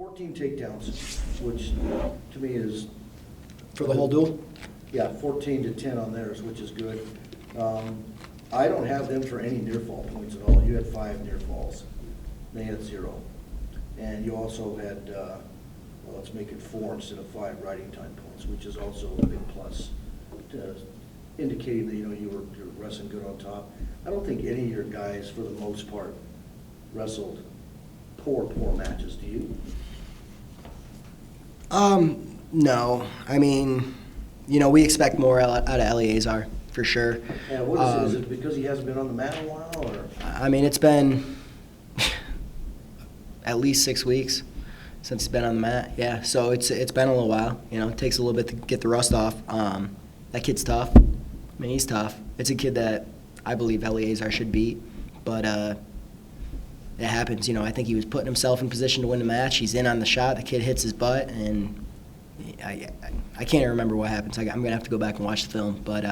14 takedowns, which to me is... For the whole duel? Yeah, 14 to 10 on theirs, which is good. I don't have them for any near fall points at all. You had 5 near falls. They had 0. And you also had, well, let's make it 4 instead of 5 riding time points, which is also a big plus, indicating that, you're wrestling good on top. I don't think any of your guys, for the most part, wrestled poor matches. Do you? No. I mean, we expect more out of Eleazar, for sure. Yeah, what is it? Is it because he hasn't been on the mat in a while, or? I mean, it's been at least 6 weeks since he's been on the mat. Yeah, so it's been a little while. It takes a little bit to get the rust off. That kid's tough. I mean, he's tough. It's a kid that I believe Eleazar should beat, but it happens. I think he was putting himself in position to win the match. He's in on the shot. The kid hits his butt, and I can't even remember what happens. I'm going to have to go back and watch the film, but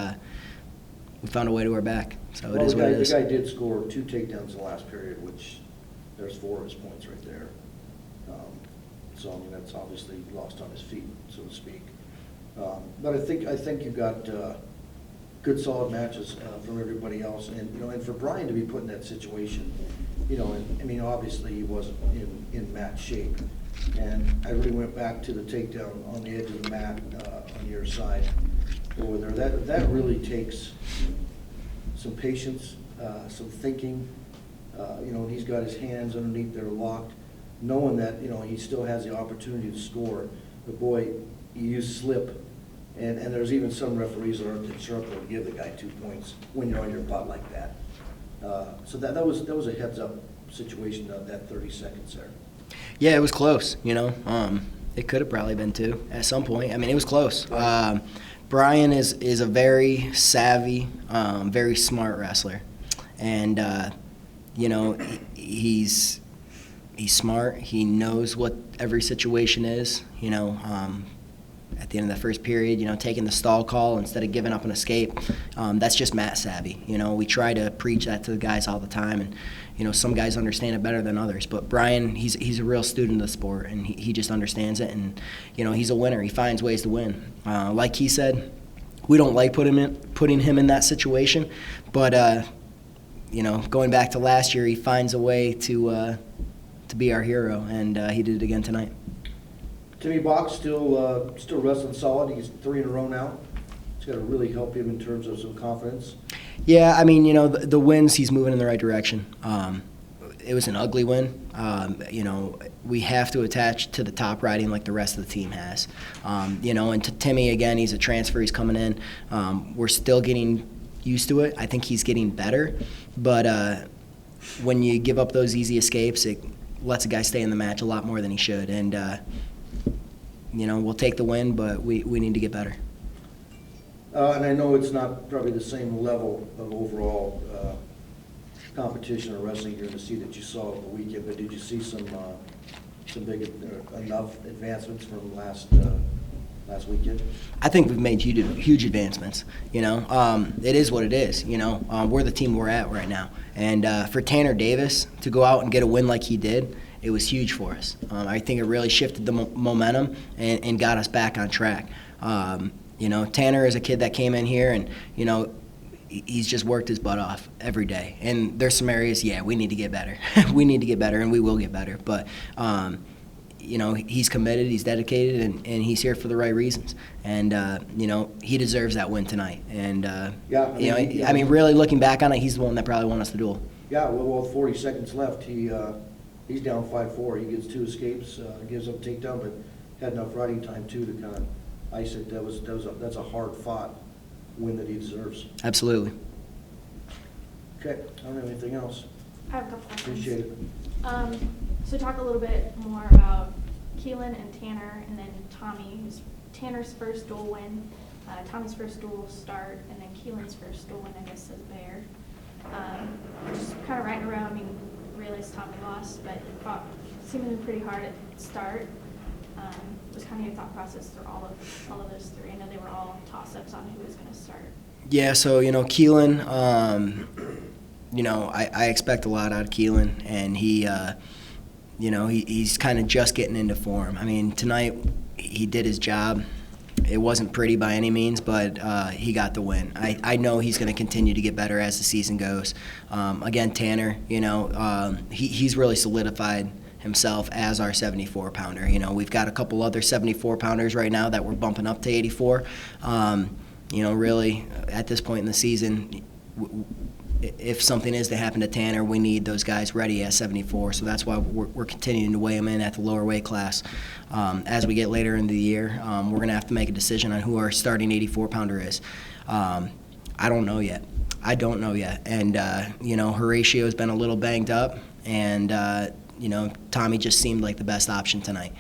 we found a way to our back, so it is what it is. The guy did score 2 takedowns in the last period, which there's 4 of his points right there. So, I mean, that's obviously lost on his feet, so to speak. But I think you got good, solid matches from everybody else. And for Brian to be put in that situation, and, I mean, obviously he wasn't in match shape. And I really went back to the takedown on the edge of the mat on your side over there. That really takes some patience, some thinking. He's got his hands underneath there locked, knowing that, he still has the opportunity to score. But boy, you slip, and there's even some referees that aren't sharp to give the guy 2 points when you're on your butt like that. So that was a heads-up situation, that 30 seconds there. Yeah, it was close, It could have probably been 2 at some point. I mean, it was close. Brian is a very savvy, very smart wrestler. And, he's smart. He knows what every situation is, At the end of the first period, taking the stall call instead of giving up an escape, that's just mat savvy. We try to preach that to the guys all the time, and some guys understand it better than others. But Brian, he's a real student of the sport, and he just understands it, and he's a winner. He finds ways to win. Like he said, we don't like putting him in that situation, but going back to last year, he finds a way to be our hero, and he did it again tonight. Timmy Bach still wrestling solid. He's 3 in a row now. It's got to really help him in terms of some confidence. Yeah, I mean, the wins, he's moving in the right direction. It was an ugly win. We have to attach to the top riding like the rest of the team has. And to Timmy, again, he's a transfer. He's coming in. We're still getting used to it. I think he's getting better. But when you give up those easy escapes, it lets a guy stay in the match a lot more than he should. And, we'll take the win, but we need to get better. And I know it's not probably the same level of overall competition or wrestling you're going to see that you saw over the weekend, but did you see some big enough advancements from last weekend? I think we've made huge advancements. It is what it is. We're the team we're at right now, and for Tanner Davis to go out and get a win like he did, it was huge for us. I think it really shifted the momentum and got us back on track. Tanner is a kid that came in here and, he's just worked his butt off every day. And there's some areas, we need to get better. We need to get better, and we will get better. But, he's committed, he's dedicated, and he's here for the right reasons. And, he deserves that win tonight. And, I mean, really looking back on it, he's the one that probably won us the duel. Yeah, well, with 40 seconds left, he's down 5-4. He gets 2 escapes, gives up a takedown, but had enough riding time, too, to kind of ice it. That's a hard-fought win that he deserves. Absolutely. Okay, I don't have anything else. I have a couple questions. Appreciate it. So talk a little bit more about Keelan and Tanner, and then Tommy, who's Tanner's first dual win, Tommy's first dual start, and then Keelan's first dual win, I guess, as Bear. Just kind of riding around. I mean, realized Tommy lost, but fought seemingly pretty hard at the start. Was kind of your thought process through all of those 3? I know they were all toss-ups on who was going to start. Yeah, so, Keelan, I expect a lot out of Keelan, and he, he's kind of just getting into form. I mean, tonight he did his job. It wasn't pretty by any means, but he got the win. I know he's going to continue to get better as the season goes. Again, Tanner, he's really solidified himself as our 74-pounder. We've got a couple other 74-pounders right now that we're bumping up to 84. Really, at this point in the season, if something is to happen to Tanner, we need those guys ready at 74. So that's why we're continuing to weigh him in at the lower weight class. As we get later in the year, we're going to have to make a decision on who our starting 84-pounder is. I don't know yet. And, Horatio's been a little banged up, and, Tommy just seemed like the best option tonight.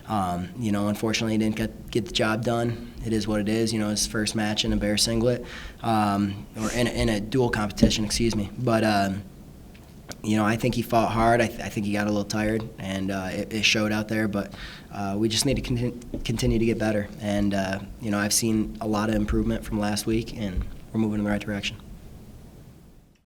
Unfortunately, he didn't get the job done. It is what it is. His first match in a Bear singlet, or in a dual competition, excuse me. But, I think he fought hard. I think he got a little tired, and it showed out there. But we just need to continue to get better. And, I've seen a lot of improvement from last week, and we're moving in the right direction.